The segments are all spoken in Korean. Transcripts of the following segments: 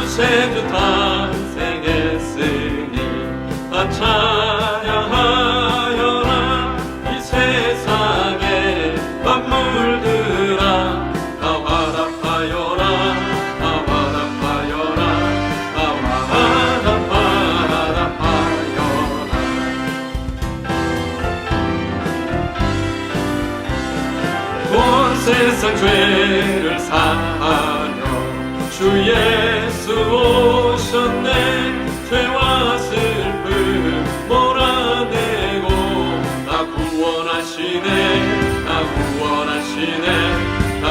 구세주 탄생했으니 다 찬양하여라. 이 세상의 만물들아 다 화답하여라. 다 화답하여라. 다 화답하여라. 온 세상 죄를 사하려 주 예수 오셨네. 죄와 슬픔 몰아내고 나 구원하시네. 나 구원하시네. 나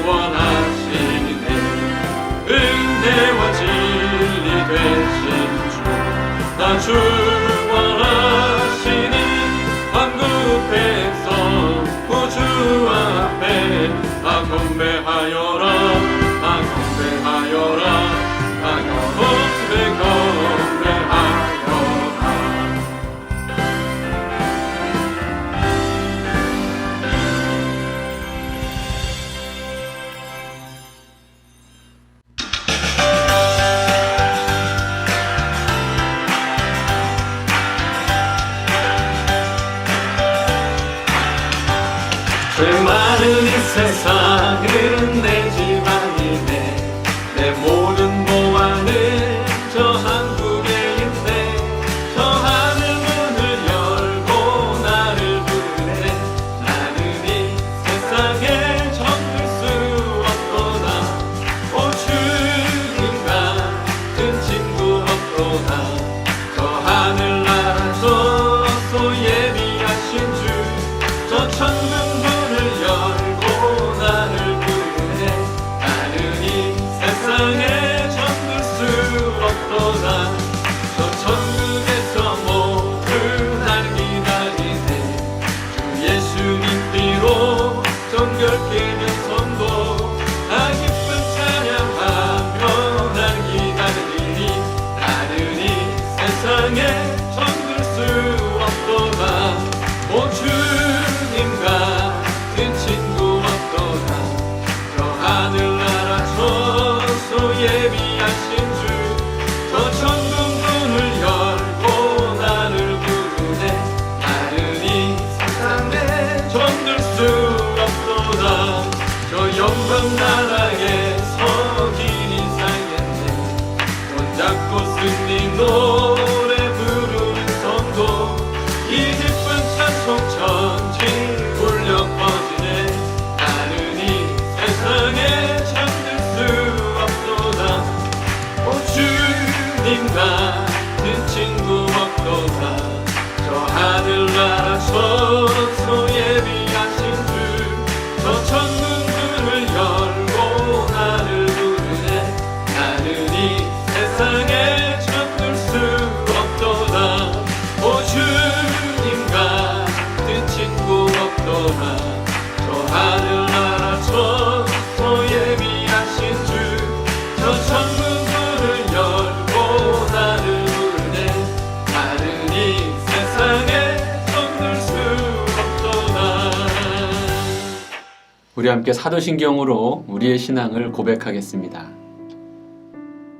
구원하시네. 은혜와 진리 되신 주 나 주원하시니 만국 백성 구주 앞에 다 경배하여라. 다 경배하여라. 다 경배하여라. 죄 많은 이 세상은 내 집안이네. 내 모든 보안은 저 한국에 있네. 저 하늘 문을 열고 나를 부르네. 나는 이 세상에 정들 수 없도다. 오 주님 같은 친구 없도다. 저 하늘나라 저소 예비하신 주 저 천국 열고 나를 부르네. 나는 이 세상에 정들 수 없도다. 저 천국에서 모두 날 기다리네. 주 예수님 피로 정결케 된 성도 나 기쁜 찬양하며 날 기다리니. 나는 이 세상에 정들 수 없도다. 오 주님과 친구 없도다. 저 하늘나라 저소 예비하신 주 저 천국 문을 열고 나를 부르네. 나는 이 세상에 정들 수 없도다. 저 영광 나라에 서기니 살겠네. 손잡고 승리 노래 부르는 성도 이 기쁜 찬송 천지 울려 퍼지네. 나는 이 세상에 잠들 수 없도다. 오 주님 같은 친구 없도다. 저 하늘나라 저소 예비하신 주 저 천국 문을 열고 나를 부르네. 나는 이 세상에 잠들 수 없도다. 오 주님 같은 친구 없도다. 저 하늘나라 저소 예비하신 주 저 천국 문을 열고 나를 부르네. 나는 이 세상에 정들 수 없도다. 우리 함께 사도신경으로 우리의 신앙을 고백하겠습니다.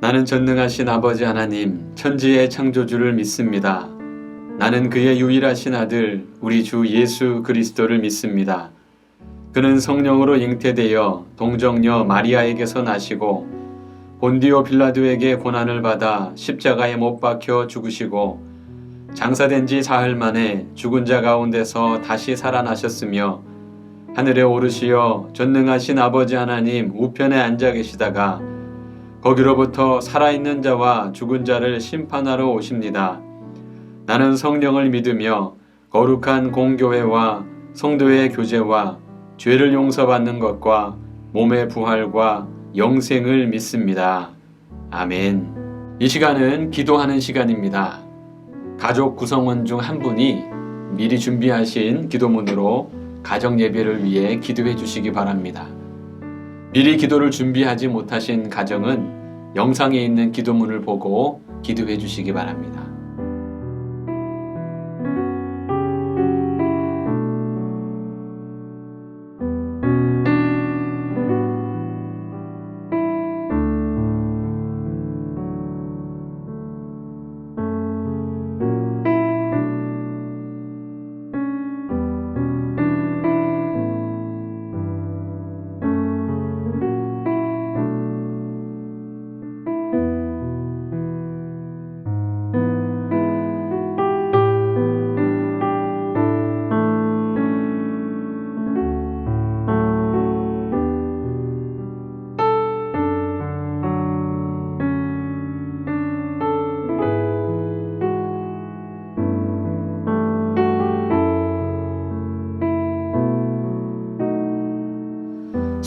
나는 전능하신 아버지 하나님, 천지의 창조주를 믿습니다. 나는 그의 유일하신 아들 우리 주 예수 그리스도를 믿습니다. 그는 성령으로 잉태되어 동정녀 마리아에게서 나시고 본디오 빌라도에게 고난을 받아 십자가에 못 박혀 죽으시고 장사된 지 사흘 만에 죽은 자 가운데서 다시 살아나셨으며 하늘에 오르시어 전능하신 아버지 하나님 우편에 앉아 계시다가 거기로부터 살아있는 자와 죽은 자를 심판하러 오십니다. 나는 성령을 믿으며 거룩한 공교회와 성도의 교제와 죄를 용서받는 것과 몸의 부활과 영생을 믿습니다. 아멘. 이 시간은 기도하는 시간입니다. 가족 구성원 중 한 분이 미리 준비하신 기도문으로 가정 예배를 위해 기도해 주시기 바랍니다. 미리 기도를 준비하지 못하신 가정은 영상에 있는 기도문을 보고 기도해 주시기 바랍니다.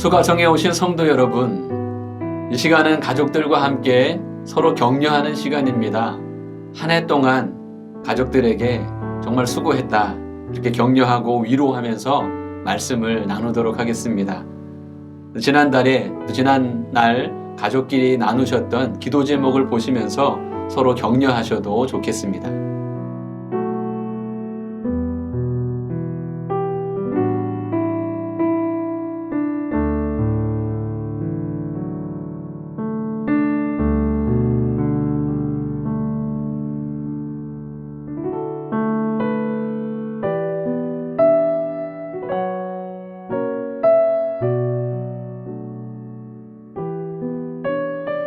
수가성에 오신 성도 여러분, 이 시간은 가족들과 함께 서로 격려하는 시간입니다. 한 해 동안 가족들에게 정말 수고했다, 이렇게 격려하고 위로하면서 말씀을 나누도록 하겠습니다. 지난날 가족끼리 나누셨던 기도 제목을 보시면서 서로 격려하셔도 좋겠습니다.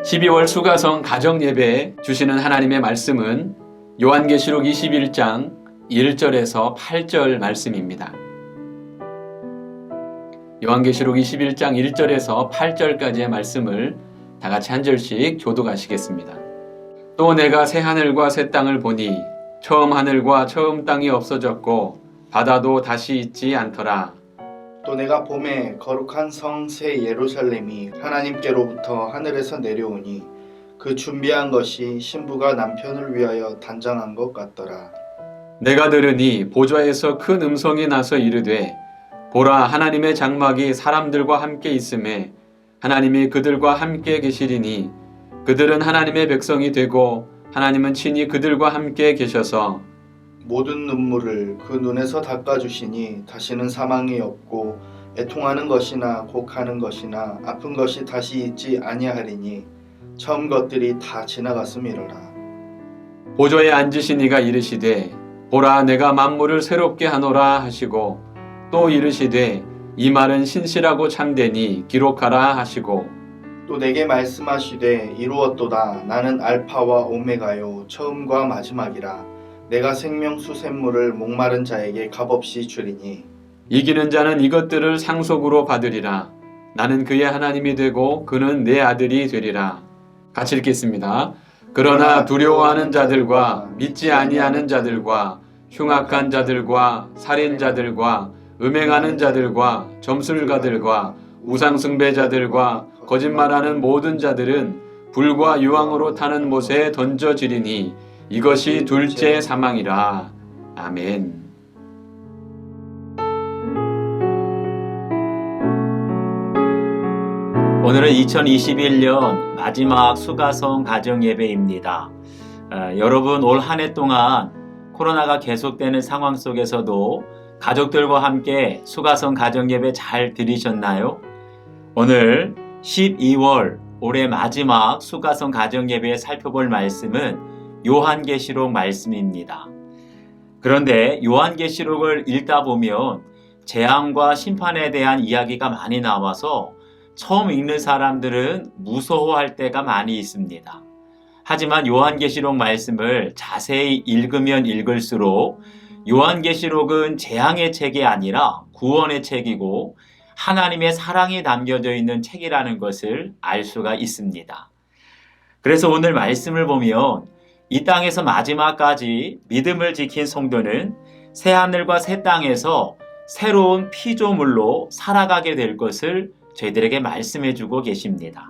(12월) 수가성 가정예배에 주시는 하나님의 말씀은 요한계시록 21장 1절에서 8절 말씀입니다. 요한계시록 21장 1절에서 8절까지의 말씀을 다 같이 한 절씩 교독하시겠습니다. 또 내가 새 하늘과 새 땅을 보니 처음 하늘과 처음 땅이 없어졌고 바다도 다시 있지 않더라. 또 내가 봄에 거룩한 성 새 예루살렘이 하나님께로부터 하늘에서 내려오니 그 준비한 것이 신부가 남편을 위하여 단장한 것 같더라. 내가 들으니 보좌에서 큰 음성이 나서 이르되 보라, 하나님의 장막이 사람들과 함께 있음에 하나님이 그들과 함께 계시리니 그들은 하나님의 백성이 되고 하나님은 친히 그들과 함께 계셔서 모든 눈물을 그 눈에서 닦아주시니 다시는 사망이 없고 애통하는 것이나 곡하는 것이나 아픈 것이 다시 있지 아니하리니 처음 것들이 다 지나갔음이로라. 보좌에 앉으신 이가 이르시되 보라, 내가 만물을 새롭게 하노라 하시고 또 이르시되 이 말은 신실하고 참되니 기록하라 하시고 또 내게 말씀하시되 이루었도다. 나는 알파와 오메가요 처음과 마지막이라. 내가 생명수 샘물을 목마른 자에게 값없이 주리니 이기는 자는 이것들을 상속으로 받으리라. 나는 그의 하나님이 되고 그는 내 아들이 되리라. 같이 읽겠습니다. 그러나 두려워하는 자들과 믿지 아니하는 자들과 흉악한 자들과 살인자들과 음행하는 자들과 점술가들과 우상숭배자들과 거짓말하는 모든 자들은 불과 유황으로 타는 못에 던져지리니 이것이 둘째 사망이라. 아멘. 오늘은 2021년 마지막 수가성 가정예배입니다. 여러분, 올 한 해 동안 코로나가 계속되는 상황 속에서도 가족들과 함께 수가성 가정예배 잘 드리셨나요? 오늘 12월 올해 마지막 수가성 가정예배에 살펴볼 말씀은 요한계시록 말씀입니다. 그런데 요한계시록을 읽다 보면 재앙과 심판에 대한 이야기가 많이 나와서 처음 읽는 사람들은 무서워할 때가 많이 있습니다. 하지만 요한계시록 말씀을 자세히 읽으면 읽을수록 요한계시록은 재앙의 책이 아니라 구원의 책이고 하나님의 사랑이 담겨져 있는 책이라는 것을 알 수가 있습니다. 그래서 오늘 말씀을 보면 이 땅에서 마지막까지 믿음을 지킨 성도는 새하늘과 새 땅에서 새로운 피조물로 살아가게 될 것을 저희들에게 말씀해 주고 계십니다.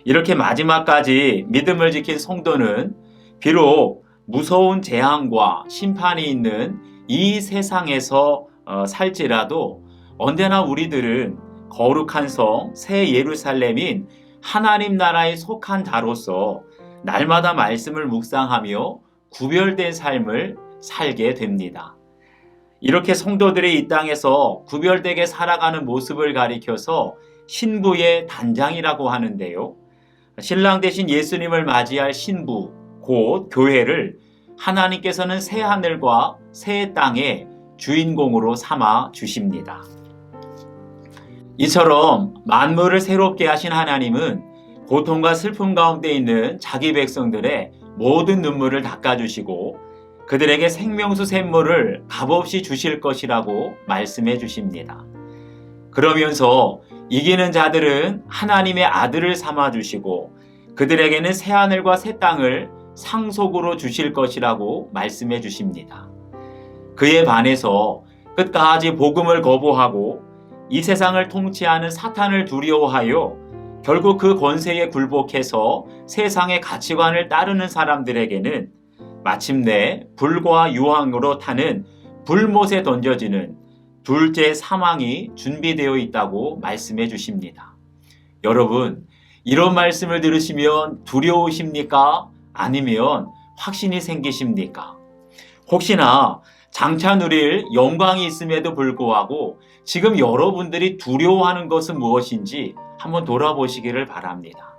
이렇게 마지막까지 믿음을 지킨 성도는 비록 무서운 재앙과 심판이 있는 이 세상에서 살지라도 언제나 우리들은 거룩한 성 새 예루살렘인 하나님 나라에 속한 자로서 날마다 말씀을 묵상하며 구별된 삶을 살게 됩니다. 이렇게 성도들이 이 땅에서 구별되게 살아가는 모습을 가리켜서 신부의 단장이라고 하는데요. 신랑 되신 예수님을 맞이할 신부, 곧 교회를 하나님께서는 새 하늘과 새 땅의 주인공으로 삼아 주십니다. 이처럼 만물을 새롭게 하신 하나님은 고통과 슬픔 가운데 있는 자기 백성들의 모든 눈물을 닦아주시고 그들에게 생명수 샘물을 값없이 주실 것이라고 말씀해 주십니다. 그러면서 이기는 자들은 하나님의 아들을 삼아주시고 그들에게는 새하늘과 새 땅을 상속으로 주실 것이라고 말씀해 주십니다. 그에 반해서 끝까지 복음을 거부하고 이 세상을 통치하는 사탄을 두려워하여 결국 그 권세에 굴복해서 세상의 가치관을 따르는 사람들에게는 마침내 불과 유황으로 타는 불못에 던져지는 둘째 사망이 준비되어 있다고 말씀해 주십니다. 여러분, 이런 말씀을 들으시면 두려우십니까? 아니면 확신이 생기십니까? 혹시나 장차 누릴 영광이 있음에도 불구하고 지금 여러분들이 두려워하는 것은 무엇인지 한번 돌아보시기를 바랍니다.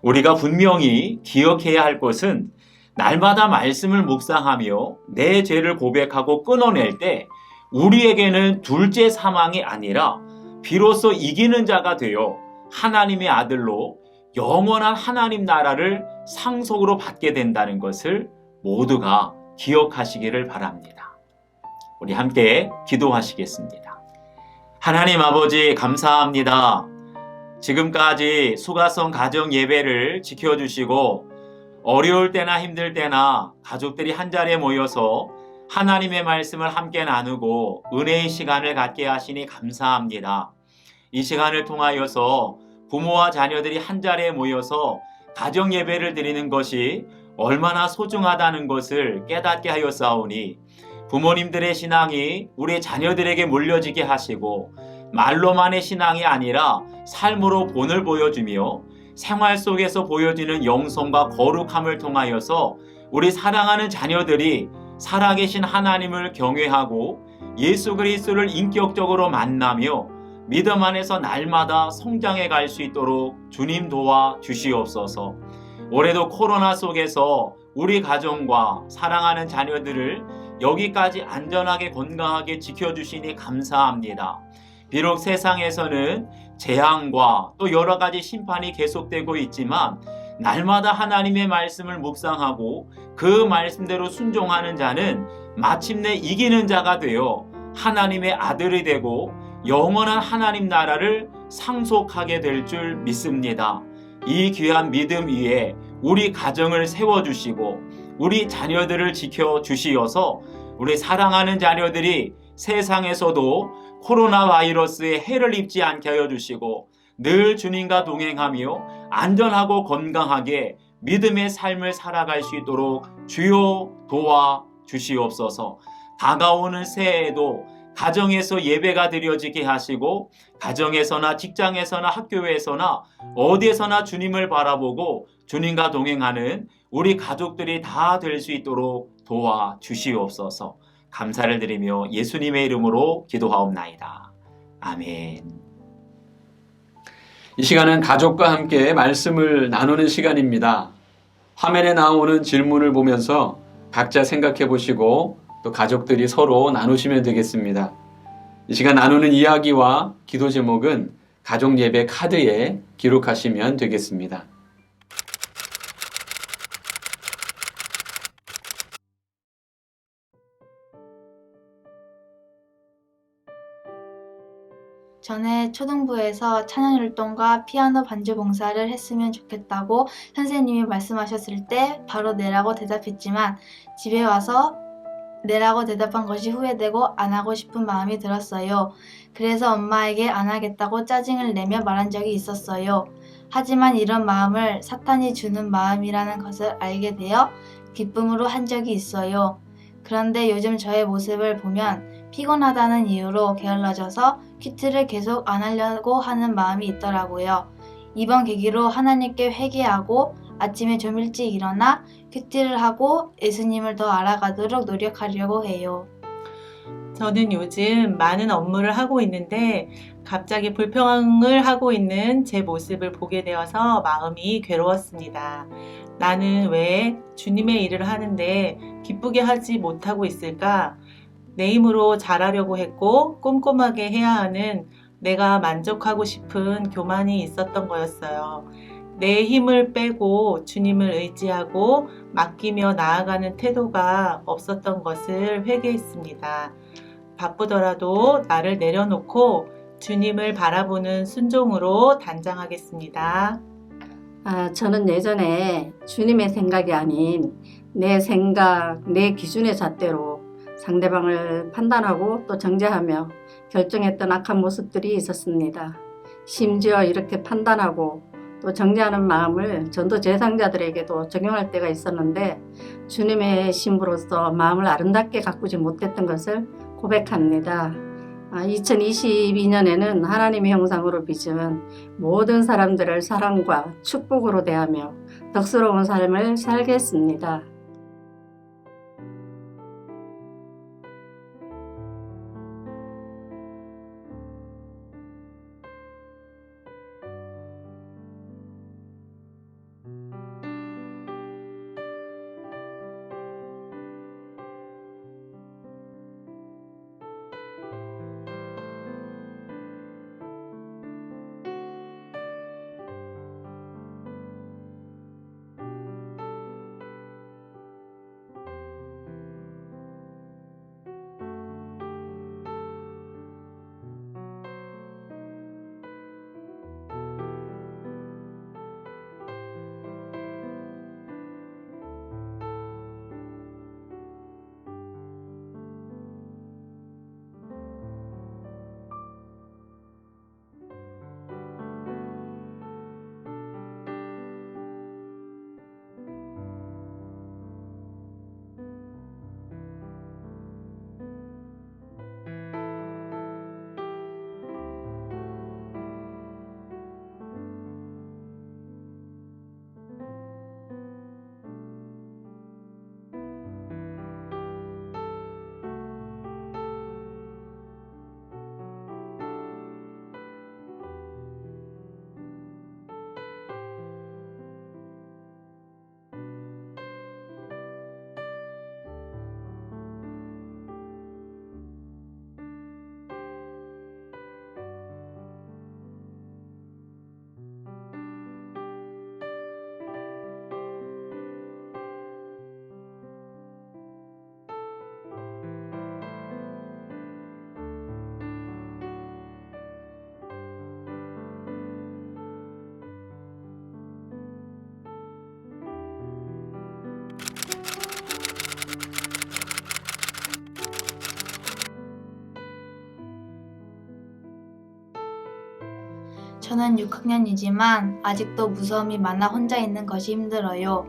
우리가 분명히 기억해야 할 것은 날마다 말씀을 묵상하며 내 죄를 고백하고 끊어낼 때 우리에게는 둘째 사망이 아니라 비로소 이기는 자가 되어 하나님의 아들로 영원한 하나님 나라를 상속으로 받게 된다는 것을 모두가 기억하시기를 바랍니다. 우리 함께 기도하시겠습니다. 하나님 아버지 감사합니다. 지금까지 수가성 가정 예배를 지켜주시고 어려울 때나 힘들 때나 가족들이 한자리에 모여서 하나님의 말씀을 함께 나누고 은혜의 시간을 갖게 하시니 감사합니다. 이 시간을 통하여서 부모와 자녀들이 한자리에 모여서 가정 예배를 드리는 것이 얼마나 소중하다는 것을 깨닫게 하였사오니 부모님들의 신앙이 우리 자녀들에게 물려지게 하시고 말로만의 신앙이 아니라 삶으로 본을 보여주며 생활 속에서 보여지는 영성과 거룩함을 통하여서 우리 사랑하는 자녀들이 살아계신 하나님을 경외하고 예수 그리스도를 인격적으로 만나며 믿음 안에서 날마다 성장해 갈 수 있도록 주님 도와 주시옵소서. 올해도 코로나 속에서 우리 가정과 사랑하는 자녀들을 여기까지 안전하게 건강하게 지켜주시니 감사합니다. 비록 세상에서는 재앙과 또 여러 가지 심판이 계속되고 있지만 날마다 하나님의 말씀을 묵상하고 그 말씀대로 순종하는 자는 마침내 이기는 자가 되어 하나님의 아들이 되고 영원한 하나님 나라를 상속하게 될 줄 믿습니다. 이 귀한 믿음 위에 우리 가정을 세워주시고 우리 자녀들을 지켜주시어서 우리 사랑하는 자녀들이 세상에서도 코로나 바이러스의 해를 입지 않게 하여 주시고 늘 주님과 동행하며 안전하고 건강하게 믿음의 삶을 살아갈 수 있도록 주여 도와 주시옵소서. 다가오는 새해에도 가정에서 예배가 드려지게 하시고 가정에서나 직장에서나 학교에서나 어디에서나 주님을 바라보고 주님과 동행하는 우리 가족들이 다 될 수 있도록 도와 주시옵소서. 감사를 드리며 예수님의 이름으로 기도하옵나이다. 아멘. 이 시간은 가족과 함께 말씀을 나누는 시간입니다. 화면에 나오는 질문을 보면서 각자 생각해 보시고 또 가족들이 서로 나누시면 되겠습니다. 이 시간 나누는 이야기와 기도 제목은 가족 예배 카드에 기록하시면 되겠습니다. 전에 초등부에서 찬양율동과 피아노 반주 봉사를 했으면 좋겠다고 선생님이 말씀하셨을 때 바로 내라고 대답했지만 집에 와서 내라고 대답한 것이 후회되고 안 하고 싶은 마음이 들었어요. 그래서 엄마에게 안 하겠다고 짜증을 내며 말한 적이 있었어요. 하지만 이런 마음을 사탄이 주는 마음이라는 것을 알게 되어 기쁨으로 한 적이 있어요. 그런데 요즘 저의 모습을 보면 피곤하다는 이유로 게을러져서 큐티를 계속 안 하려고 하는 마음이 있더라고요. 이번 계기로 하나님께 회개하고 아침에 좀 일찍 일어나 큐티를 하고 예수님을 더 알아가도록 노력하려고 해요. 저는 요즘 많은 업무를 하고 있는데 갑자기 불평을 하고 있는 제 모습을 보게 되어서 마음이 괴로웠습니다. 나는 왜 주님의 일을 하는데 기쁘게 하지 못하고 있을까? 내 힘으로 잘하려고 했고 꼼꼼하게 해야 하는 내가 만족하고 싶은 교만이 있었던 거였어요. 내 힘을 빼고 주님을 의지하고 맡기며 나아가는 태도가 없었던 것을 회개했습니다. 바쁘더라도 나를 내려놓고 주님을 바라보는 순종으로 단장하겠습니다. 저는 예전에 주님의 생각이 아닌 내 생각, 내 기준의 잣대로 상대방을 판단하고 또 정죄하며 결정했던 악한 모습들이 있었습니다. 심지어 이렇게 판단하고 또 정죄하는 마음을 전도 제사장들에게도 적용할 때가 있었는데 주님의 신부로서 마음을 아름답게 가꾸지 못했던 것을 고백합니다. 2022년에는 하나님의 형상으로 빚은 모든 사람들을 사랑과 축복으로 대하며 덕스러운 삶을 살겠습니다. 저는 6학년이지만 아직도 무서움이 많아 혼자 있는 것이 힘들어요.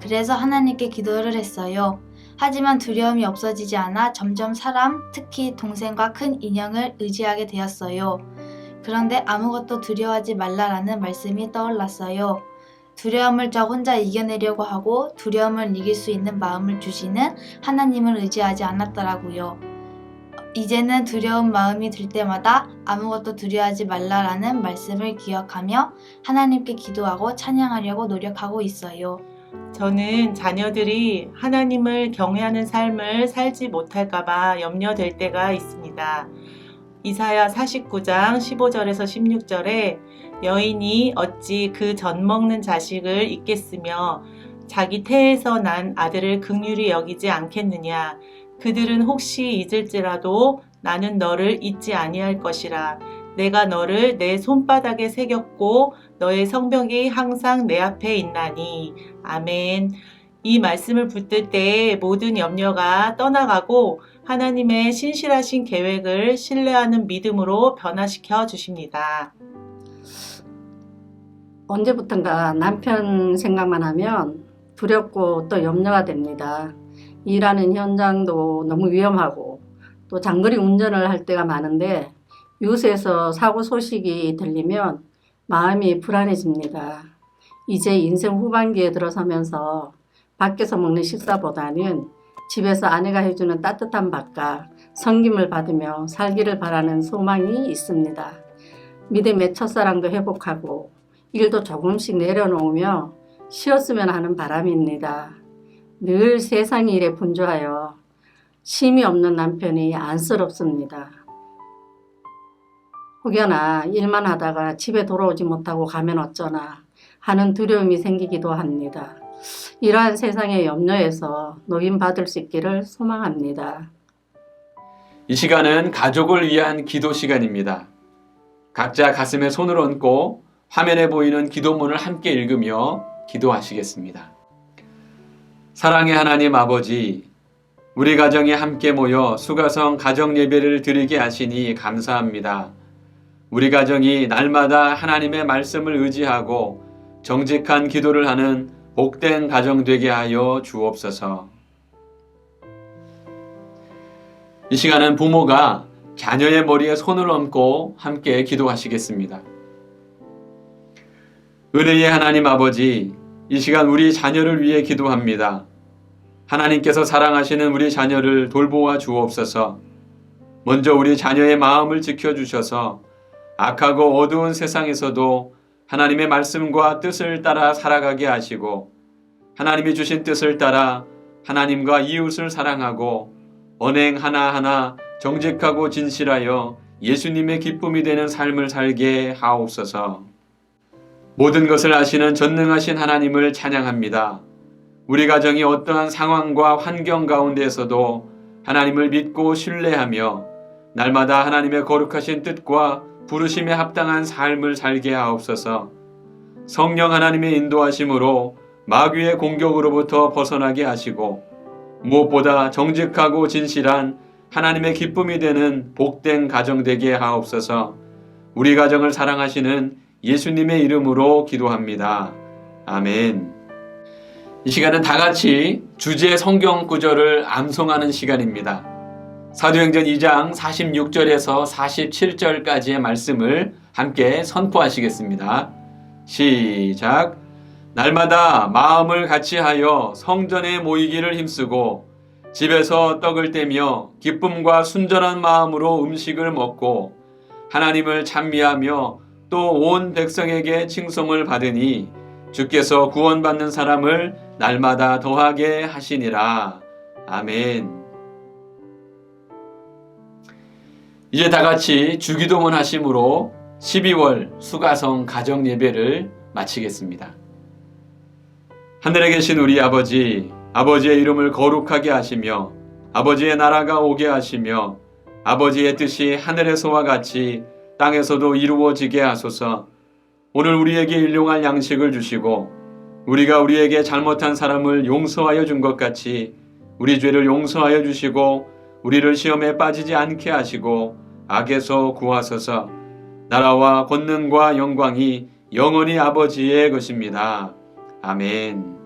그래서 하나님께 기도를 했어요. 하지만 두려움이 없어지지 않아 점점 사람, 특히 동생과 큰 인형을 의지하게 되었어요. 그런데 아무것도 두려워하지 말라라는 말씀이 떠올랐어요. 두려움을 저 혼자 이겨내려고 하고 두려움을 이길 수 있는 마음을 주시는 하나님을 의지하지 않았더라고요. 이제는 두려운 마음이 들 때마다 아무것도 두려워하지 말라라는 말씀을 기억하며 하나님께 기도하고 찬양하려고 노력하고 있어요. 저는 자녀들이 하나님을 경외하는 삶을 살지 못할까봐 염려될 때가 있습니다. 이사야 49장 15절에서 16절에 여인이 어찌 그 젖 먹는 자식을 잊겠으며 자기 태에서 난 아들을 긍휼히 여기지 않겠느냐. 그들은 혹시 잊을지라도 나는 너를 잊지 아니할 것이라. 내가 너를 내 손바닥에 새겼고 너의 성벽이 항상 내 앞에 있나니. 아멘. 이 말씀을 붙들 때 모든 염려가 떠나가고 하나님의 신실하신 계획을 신뢰하는 믿음으로 변화시켜 주십니다. 언제부턴가 남편 생각만 하면 두렵고 또 염려가 됩니다. 일하는 현장도 너무 위험하고 또 장거리 운전을 할 때가 많은데 유세에서 사고 소식이 들리면 마음이 불안해집니다. 이제 인생 후반기에 들어서면서 밖에서 먹는 식사보다는 집에서 아내가 해주는 따뜻한 밥과 섬김을 받으며 살기를 바라는 소망이 있습니다. 믿음의 첫사랑도 회복하고 일도 조금씩 내려놓으며 쉬었으면 하는 바람입니다. 늘 세상 일에 분주하여 쉼이 없는 남편이 안쓰럽습니다. 혹여나 일만 하다가 집에 돌아오지 못하고 가면 어쩌나 하는 두려움이 생기기도 합니다. 이러한 세상의 염려에서 노임받을 수 있기를 소망합니다. 이 시간은 가족을 위한 기도 시간입니다. 각자 가슴에 손을 얹고 화면에 보이는 기도문을 함께 읽으며 기도하시겠습니다. 사랑의 하나님 아버지, 우리 가정에 함께 모여 수가성 가정 예배를 드리게 하시니 감사합니다. 우리 가정이 날마다 하나님의 말씀을 의지하고 정직한 기도를 하는 복된 가정 되게 하여 주옵소서. 이 시간은 부모가 자녀의 머리에 손을 얹고 함께 기도하시겠습니다. 은혜의 하나님 아버지, 이 시간 우리 자녀를 위해 기도합니다. 하나님께서 사랑하시는 우리 자녀를 돌보아 주옵소서. 먼저 우리 자녀의 마음을 지켜주셔서 악하고 어두운 세상에서도 하나님의 말씀과 뜻을 따라 살아가게 하시고 하나님이 주신 뜻을 따라 하나님과 이웃을 사랑하고 언행 하나하나 정직하고 진실하여 예수님의 기쁨이 되는 삶을 살게 하옵소서. 모든 것을 아시는 전능하신 하나님을 찬양합니다. 우리 가정이 어떠한 상황과 환경 가운데에서도 하나님을 믿고 신뢰하며 날마다 하나님의 거룩하신 뜻과 부르심에 합당한 삶을 살게 하옵소서. 성령 하나님의 인도하심으로 마귀의 공격으로부터 벗어나게 하시고 무엇보다 정직하고 진실한 하나님의 기쁨이 되는 복된 가정 되게 하옵소서. 우리 가정을 사랑하시는 예수님의 이름으로 기도합니다. 아멘. 이 시간은 다 같이 주제 성경 구절을 암송하는 시간입니다. 사도행전 2장 46절에서 47절까지의 말씀을 함께 선포하시겠습니다. 시작. 날마다 마음을 같이하여 성전에 모이기를 힘쓰고 집에서 떡을 떼며 기쁨과 순전한 마음으로 음식을 먹고 하나님을 찬미하며 또 온 백성에게 칭송을 받으니 주께서 구원받는 사람을 날마다 더하게 하시니라. 아멘. 이제 다 같이 주기도문 하심으로 12월 수가성 가정 예배를 마치겠습니다. 하늘에 계신 우리 아버지, 아버지의 이름을 거룩하게 하시며 아버지의 나라가 오게 하시며 아버지의 뜻이 하늘에서와 같이 땅에서도 이루어지게 하소서. 오늘 우리에게 일용할 양식을 주시고 우리가 우리에게 잘못한 사람을 용서하여 준 것 같이 우리 죄를 용서하여 주시고 우리를 시험에 빠지지 않게 하시고 악에서 구하소서. 나라와 권능과 영광이 영원히 아버지의 것입니다. 아멘.